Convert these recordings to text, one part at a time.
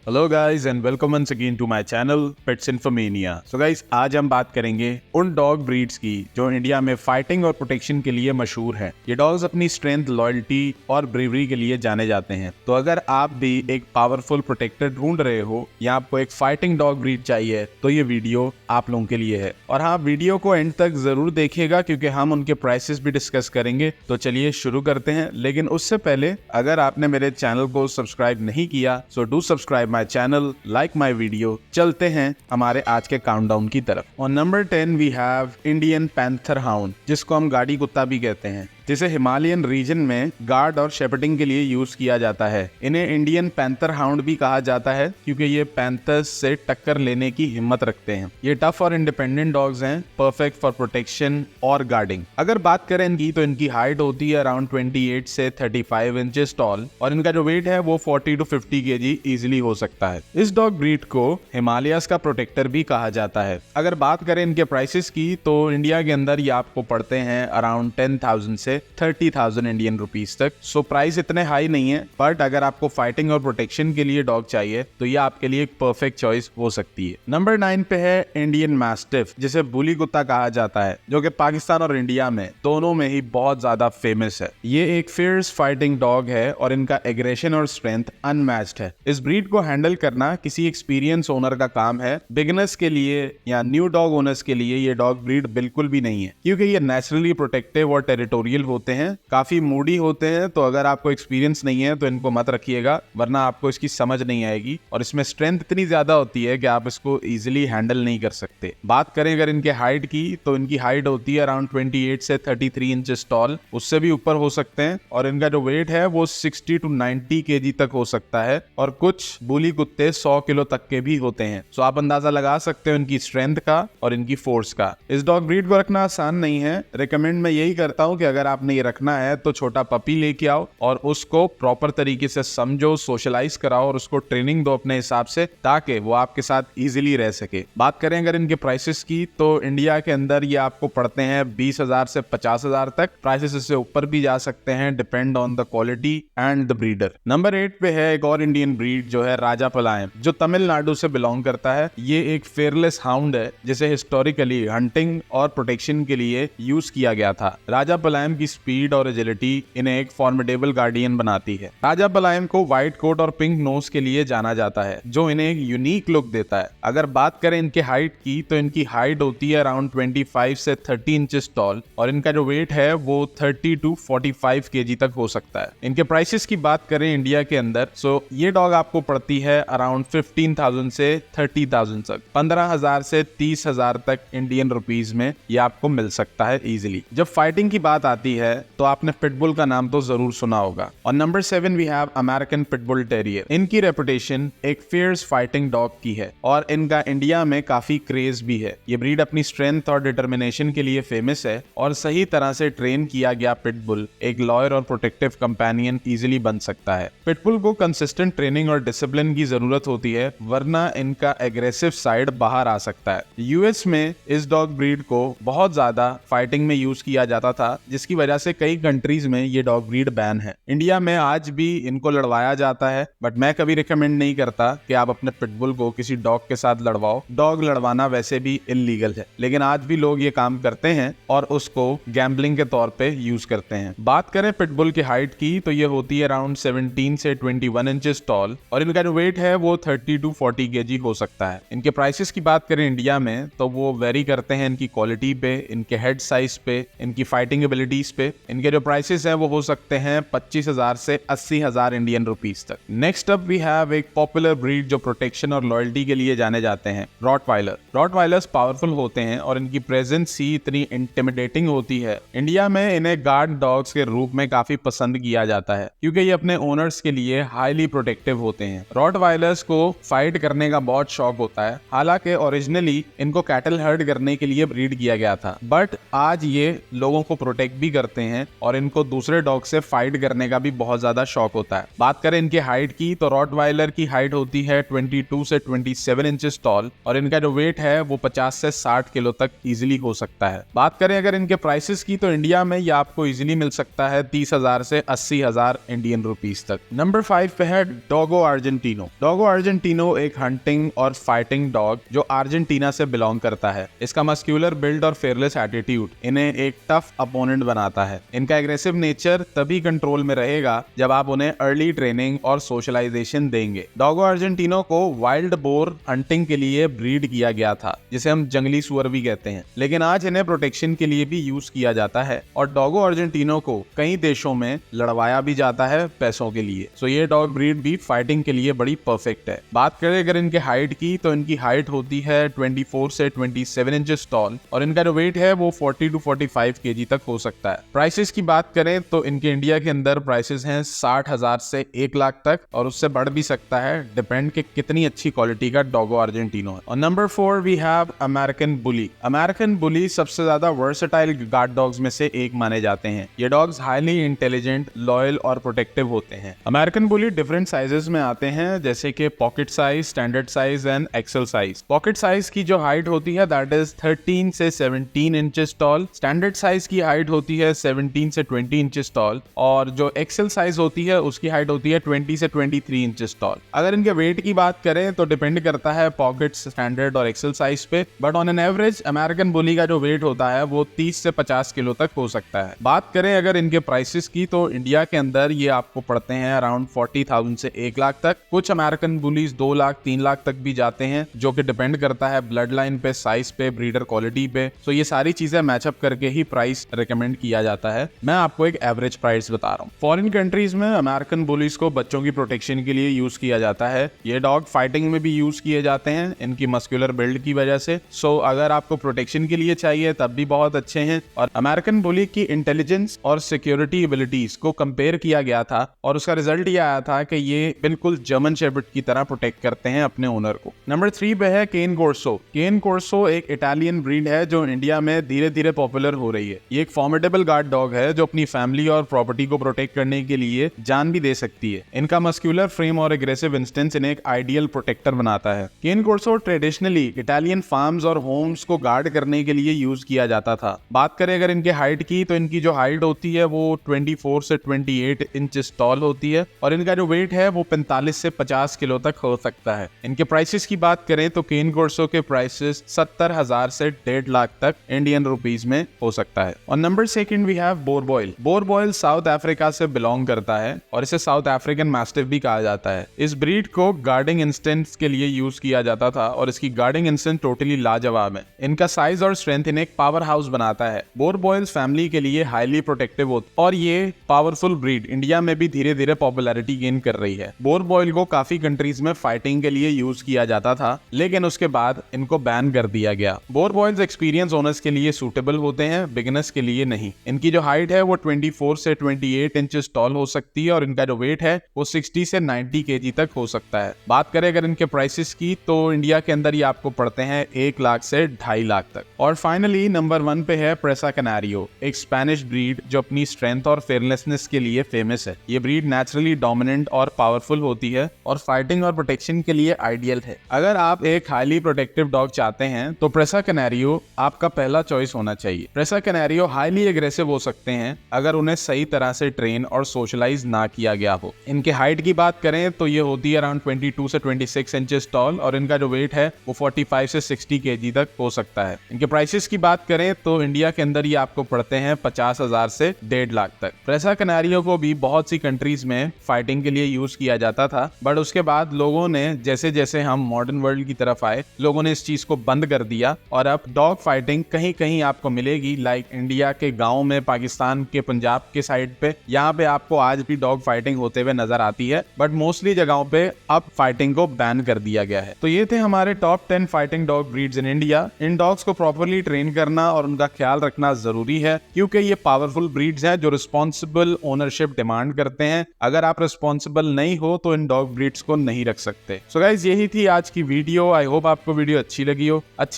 Hello guys and welcome once again to my channel pets infomania. So guys, आज हम बात करेंगे उन डॉग ब्रीड्स की जो इंडिया में फाइटिंग और प्रोटेक्शन के लिए मशहूर हैं। ये डॉग्स अपनी स्ट्रेंथ, लॉयल्टी और ब्रेवरी के लिए जाने जाते हैं। तो अगर आप भी एक पावरफुल प्रोटेक्टर ढूंढ रहे हो या आपको एक फाइटिंग डॉग ब्रीड चाहिए तो ये वीडियो आप लोगों के लिए है। और हाँ, वीडियो को एंड तक जरूर देखिएगा क्योंकि हम उनके प्राइसेस भी डिस्कस करेंगे। तो चलिए शुरू करते हैं, लेकिन उससे पहले अगर आपने मेरे चैनल को सब्सक्राइब नहीं किया so do subscribe my channel, like my video. चलते हैं हमारे आज के काउंटडाउन की तरफ। On number 10 we have Indian panther hound, जिसको हम गाड़ी कुत्ता भी कहते हैं, जिसे हिमालयन रीजन में गार्ड और शेपर्डिंग के लिए यूज किया जाता है। इन्हें इंडियन पैंथर हाउंड भी कहा जाता है क्योंकि ये पैंथर्स से टक्कर लेने की हिम्मत रखते हैं। ये टफ और इंडिपेंडेंट डॉग्स हैं, परफेक्ट फॉर प्रोटेक्शन और गार्डिंग। अगर बात करें इनकी तो इनकी हाइट होती है अराउंड 28 से 35 इंचेस टॉल और इनका जो वेट है वो 40 to 50 kg इजिली हो सकता है। इस डॉग ब्रीड को हिमालयस का प्रोटेक्टर भी कहा जाता है। अगर बात करें इनके प्राइसेस की तो इंडिया के अंदर ये आपको पड़ते हैं अराउंड 10,000 से 30,000 इंडियन रुपीस तक। सो प्राइस इतने हाई नहीं है, बट अगर आपको फाइटिंग और प्रोटेक्शन के लिए डॉग चाहिए तो ये आपके लिए एक परफेक्ट चॉइस हो सकती है। नंबर 9 पे है इंडियन मैस्टिफ, जिसे बुली कुत्ता कहा जाता है, जो कि पाकिस्तान और इंडिया में दोनों में ही बहुत ज्यादा फेमस है। ये एक फियर्स फाइटिंग डॉग है और इनका एग्रेशन और स्ट्रेंथ अनमैच्ड है। इस ब्रीड को हैंडल करना किसी एक्सपीरियंस ओनर का काम है। बिगिनर्स के लिए या न्यू डॉग ओनर्स के लिए ये डॉग ब्रीड बिल्कुल भी नहीं है, क्योंकि ये नेचुरली प्रोटेक्टिव और टेरिटोरियल होते हैं, काफी मूडी होते हैं। तो अगर आपको एक्सपीरियंस नहीं है तो इनको मत रखिएगा, वरना आपको इसकी समझ नहीं आएगी। और इसमें स्ट्रेंथ इतनी ज्यादा होती है कि आप इसको इजिली हैंडल नहीं कर सकते। बात करें अगर इनके हाइट की तो इनकी हाइट होती है अराउंड 28 से 33 इंचेस टॉल, उससे भी ऊपर हो सकते हैं। और इनका जो वेट है वो 60 to 90 kg तक हो सकता है और कुछ बुली कुत्ते 100 किलो तक के भी होते हैं। सो आप अंदाजा लगा सकते हो इनकी स्ट्रेंथ का और इनकी फोर्स का। इस डॉग ब्रीड को रखना आसान नहीं है। रिकमेंड मैं यही करता हूँ कि अगर आपने ये रखना है तो छोटा पपी लेके आओ और उसको प्रॉपर तरीके से समझो, सोशलाइज कराओ और उसको ट्रेनिंग दो अपने हिसाब से, ताकि वो आपके साथ इजीली रह सके। बात करें अगर इनके प्राइसेस की तो इंडिया के अंदर ये आपको पड़ते हैं 20,000 से 50,000 तक। प्राइसेस इससे ऊपर भी जा सकते हैं, depend on the quality and the breeder. Number 8 पे है एक और इंडियन ब्रीड जो है राजापलायम, जो तमिलनाडु से बिलोंग करता है। ये एक फेयरलेस हाउंड है जिसे हिस्टोरिकली हंटिंग और प्रोटेक्शन के लिए यूज किया गया था। राजापलायम की स्पीड और एजिलिटी इन्हें एक फॉर्मिडेबल गार्डियन बनाती है। राजापलायम को व्हाइट कोट और पिंक नोज के लिए जाना जाता है, जो इन्हें एक यूनिक लुक देता है। अगर बात करें इनके हाइट की तो इनकी हाइट होती है अराउंड 25 से 30 इंचेस टॉल और इनका जो वेट है वो 30 to 45 kg तक हो सकता है। इनके प्राइसेस की बात करें इंडिया के अंदर सो ये डॉग आपको पड़ती है अराउंड 15,000 से 30,000 तक, 15,000 से 30,000 तक इंडियन रुपीज में ये आपको मिल सकता है इजिली। जब फाइटिंग की बात आती है तो आपने पिटबुल का नाम तो जरूर सुना होगा। और number 7 we have American pitbull terrier. इनकी रेपुटेशन एक फियर्स फाइटिंग डॉग की है और इनका इंडिया में काफी क्रेज भी है। ये ब्रीड अपनी स्ट्रेंथ और डिटर्मिनेशन के लिए फेमस है और सही तरह से ट्रेन किया गया पिटबुल एक लॉयल और प्रोटेक्टिव कंपेनियन इजिली बन सकता है। पिटबुल को कंसिस्टेंट ट्रेनिंग और डिसिप्लिन की जरूरत होती है, वरना इनका एग्रेसिव साइड बाहर आ सकता है। यूएस में इस डॉग ब्रीड को बहुत ज्यादा फाइटिंग में यूज किया जाता था, जिसकी वजह से कई कंट्रीज में ये डॉग ब्रीड बैन है। इंडिया में आज भी इनको लड़वाया जाता है, बट मैं कभी रिकमेंड नहीं करता कि आप अपने पिटबुल को किसी डॉग के साथ लड़वाओ। डॉग लड़वाना वैसे भी इलीगल है, लेकिन आज भी लोग ये काम करते हैं और उसको गैम्बलिंग के तौर पे यूज करते हैं। बात करें पिटबुल की हाइट की तो ये होती है अराउंड 17 से 21 इंचेस टॉल और इनका जो वेट है वो 30 to 40 kg हो सकता है। इनके प्राइसेस की बात करें इंडिया में तो वो वेरी करते हैं इनकी क्वालिटी पे, इनके हेड साइज पे, इनकी फाइटिंग एबिलिटीज पे। इनके जो प्राइसेस हैं वो हो सकते हैं 25,000 से 80,000 इंडियन रुपीस तक। नेक्स्ट अप वी हैव एक पॉपुलर ब्रीड जो प्रोटेक्शन और लॉयल्टी के लिए जाने जाते हैं, रॉटवाइलर। रॉटवाइलर्स पावरफुल होते हैं और इनकी प्रेजेंस ही इतनी इंटिमिडेटिंग होती है। इंडिया में इन्हें गार्ड डॉग्स के रूप में काफी पसंद किया जाता है क्योंकि ये अपने ओनर्स के लिए हाईली प्रोटेक्टिव होते हैं। रॉटवाइलर्स को फाइट करने का बहुत शौक होता है। हालांकि ओरिजिनली इनको कैटल हर्ड करने के लिए ब्रीड किया गया था, बट आज ये लोगों को प्रोटेक्ट भी करते हैं और इनको दूसरे डॉग से फाइट करने का भी बहुत ज्यादा शौक होता है। बात करें इनकी हाइट की तो रॉटवाइलर की हाइट होती है 22 से 27 इंचेस टॉल और इनका जो वेट है वो 50 से 60 किलो तक इजीली हो सकता है। बात करें अगर इनके प्राइसेस की तो इंडिया में ये आपको इजीली मिल सकता है 30,000 से 80,000 इंडियन रुपीस तक। नंबर 5 पे है डॉगो अर्जेंटिनो। डॉगो अर्जेंटिनो एक हंटिंग और फाइटिंग डॉग जो अर्जेंटीना से बिलोंग करता है। इसका मस्क्यूलर बिल्ड और फेयरलेस एटीट्यूड इन्हें एक टफ अपोनेंट बनाता है। इनका एग्रेसिव नेचर तभी कंट्रोल में रहेगा जब आप उन्हें अर्ली ट्रेनिंग और सोशलाइजेशन देंगे। डॉगो अर्जेंटिनो को वाइल्ड बोर हंटिंग के लिए ब्रीड किया गया था, जिसे हम जंगली सुअर भी कहते हैं, लेकिन आज इन्हें प्रोटेक्शन के लिए भी यूज किया जाता है और डॉगो अर्जेंटिनो को कई देशों में लड़वाया भी जाता है पैसों के लिए। सो ये डॉग ब्रीड भी फाइटिंग के लिए बड़ी परफेक्ट है। बात करें अगर इनके हाइट की तो इनकी हाइट होती है 24 से 27 इंचेस टॉल और इनका जो वेट है वो 40 टू 45 केजी तक हो सकता है। प्राइसेस की बात करें तो इनके इंडिया के अंदर प्राइसेस हैं 60,000 से 1 लाख तक और उससे बढ़ भी सकता है, डिपेंड कि कितनी अच्छी क्वालिटी का डॉगो अर्जेंटिनो है। और number 4 we have American bully. American bully सबसे ज्यादा वर्सेटाइल गार्ड डॉग्स में से एक माने जाते हैं। ये डॉग्स हाईली इंटेलिजेंट, लॉयल और प्रोटेक्टिव होते हैं। अमेरिकन बुली डिफरेंट साइजेस में आते हैं, जैसे कि pocket size, standard size and XL size. Pocket size की जो हाइट होती है दैट इज 13 से 17 इंचेस टॉल। स्टैंडर्ड साइज की हाइट होती है 17 से 20 इंचेस टॉल और जो एक्सेल साइज होती है उसकी हाइट होती है 20 से 23 इंचेस टॉल। अगर इनके वेट की बात करें तो डिपेंड करता है पॉकेट, स्टैंडर्ड और एक्सेल साइज पे, but on an average American bully का जो वेट होता है वो 30 से 50 किलो तक हो सकता है। बात करें अगर इनके प्राइसेस की तो इंडिया के अंदर ये आपको पड़ते हैं अराउंड 40,000 से 1 लाख तक। कुछ अमेरिकन बुलीज 2 लाख 3 लाख तक भी जाते हैं, जो कि डिपेंड करता है ब्लड लाइन पे, साइज पे, ब्रीडर क्वालिटी पे। सो ये सारी चीजें मैचअप करके ही प्राइस रिकमेंड किया जाता है। मैं आपको एक एवरेज प्राइस बता रहा हूँ। फॉरेन कंट्रीज में अमेरिकन बुलीज को बच्चों की प्रोटेक्शन के लिए यूज किया जाता है। ये डॉग फाइटिंग में भी यूज किए जाते हैं इनकी मस्कुलर बिल्ड की वजह से। सो अगर आपको प्रोटेक्शन के लिए चाहिए तब भी बहुत अच्छे हैं। और अमेरिकन बुली की इंटेलिजेंस और सिक्योरिटी एबिलिटीज को कंपेयर किया गया था और उसका रिजल्ट ये आया था कि ये बिल्कुल जर्मन शेपर्ड की तरह प्रोटेक्ट करते हैं अपने ओनर को। नंबर 3 पे है केन कोर्सो। केन कोर्सो एक इटालियन ब्रीड है जो इंडिया में धीरे धीरे पॉपुलर हो रही है। ये एक फॉर्मिडेबल गार्ड डॉग है जो अपनी फैमिली और प्रॉपर्टी को प्रोटेक्ट करने के लिए जान भी दे सकती है। इनका मस्क्यूलर फ्रेम और एग्रेसिव इंस्टेंस इन्हें एक आइडियल प्रोटेक्टर बनाता है। केन कोर्सो ट्रेडिशनली इटालियन फार्म्स और होम्स को गार्ड करने के लिए यूज किया जाता था। बात करें अगर इनके हाइट की तो इनकी जो हाइट होती है वो 24 से 28 इंचेस टॉल होती है और इनका जो वेट है वो 45 से 50 किलो तक हो सकता है। इनके प्राइसेस की बात करें तो केन कोर्सो के प्राइसेस 70,000 से 1.5 लाख तक इंडियन रुपीस में हो सकता है। और number 2 we have boerboel. Boerboel South Africa से बिलोंग करता है और इसे साउथ अफ्रीकन मैस्टिफ भी कहा जाता है। इस ब्रीड को गार्डिंग इंस्टेंस के लिए यूज किया जाता था और इसकी गार्डिंग इंस्टेंस टोटली लाजवाब है। इनका साइज और स्ट्रेंथ इन्हें एक पावर हाउस बनाता है। बोरबॉयल्स फैमिली के लिए हाईली प्रोटेक्टिव होता है और ये पावरफुल ब्रीड इंडिया में भी धीरे धीरे पॉपुलैरिटी गेन कर रही है। बोरबॉयल को काफी कंट्रीज में फाइटिंग के लिए यूज किया जाता था, लेकिन उसके बाद इनको बैन कर दिया गया। बोरबॉयल्स एक्सपीरियंस ओनर्स के लिए सूटेबल होते हैं, बिगिनर्स के लिए नहीं। इनकी जो हाइट है वो 24 से 28 इंचेस टॉल हो सकती है और इनका जो वेट है वो 60 से 90 केजी तक हो सकता है। बात करें अगर इनके प्राइसेस की तो इंडिया के अंदर ये आपको पड़ते हैं 1 लाख से 2.5 लाख तक। और फाइनली नंबर 1 पे है प्रेसा कैनारियो, एक स्पेनिश ब्रीड जो अपनी स्ट्रेंथ और फेयरलेसनेस के लिए फेमस है। ये ब्रीड नेचुरली डोमिनेंट और पावरफुल होती है और फाइटिंग और प्रोटेक्शन के लिए आइडियल है। अगर आप एक हाईली प्रोटेक्टिव डॉग चाहते हैं तो प्रेसा कैनारियो आपका पहला चॉइस होना चाहिए। प्रेसा कैनारियो हाईली एग्रेसिव हो सकते हैं अगर उन्हें सही तरह से ट्रेन और सोशलाइज ना किया गया हो। इनके हाइट की बात करें तो ये होती है अराउंड 22 से 26 इंचेस टॉल और इनका जो वेट है वो 45 से 60 केजी तक हो सकता है। इनके प्राइसेस की बात करें तो इंडिया के अंदर ये आपको पड़ते हैं 50,000 से 1.5 लाख तक। प्रेसा कैनारियो को भी बहुत सी कंट्रीज में फाइटिंग के लिए यूज किया जाता था, बट उसके बाद लोगों ने जैसे जैसे हम मॉडर्न वर्ल्ड की तरफ आए, लोगों ने इस चीज को बंद कर दिया और अब डॉग फाइटिंग कहीं कहीं आपको मिलेगी, लाइक इंडिया के गाँव में, पाकिस्तान के पंजाब के साइड पे, यहाँ पे आपको आज भी डॉग फाइटिंग होते हुए नजर आती है, बट मोस्टली जगहों पे अब फाइटिंग को बैन कर दिया गया है। तो ये थे हमारे top 10 fighting dog breeds in India. In dogs को प्रॉपर्ली ट्रेन करना और उनका ख्याल रखना जरूरी है क्योंकि ये पावरफुल ब्रीड्स हैं जो रिस्पॉन्सिबल ओनरशिप डिमांड करते हैं। अगर आप रिस्पॉन्सिबल नहीं हो तो इन डॉग ब्रीड्स को नहीं रख सकते। सो गाइस, यही थी आज की वीडियो। आई होप आपको वीडियो अच्छी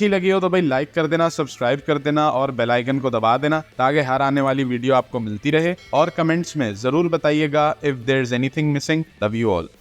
लगी हो तो भाई लाइक कर देना, सब्सक्राइब कर देना और बेल आइकन को दबा देना ताकि हर आने वाली वीडियो आपको मिलती रहे और कमेंट्स में जरूर बताइएगा if there is anything missing. Love you all.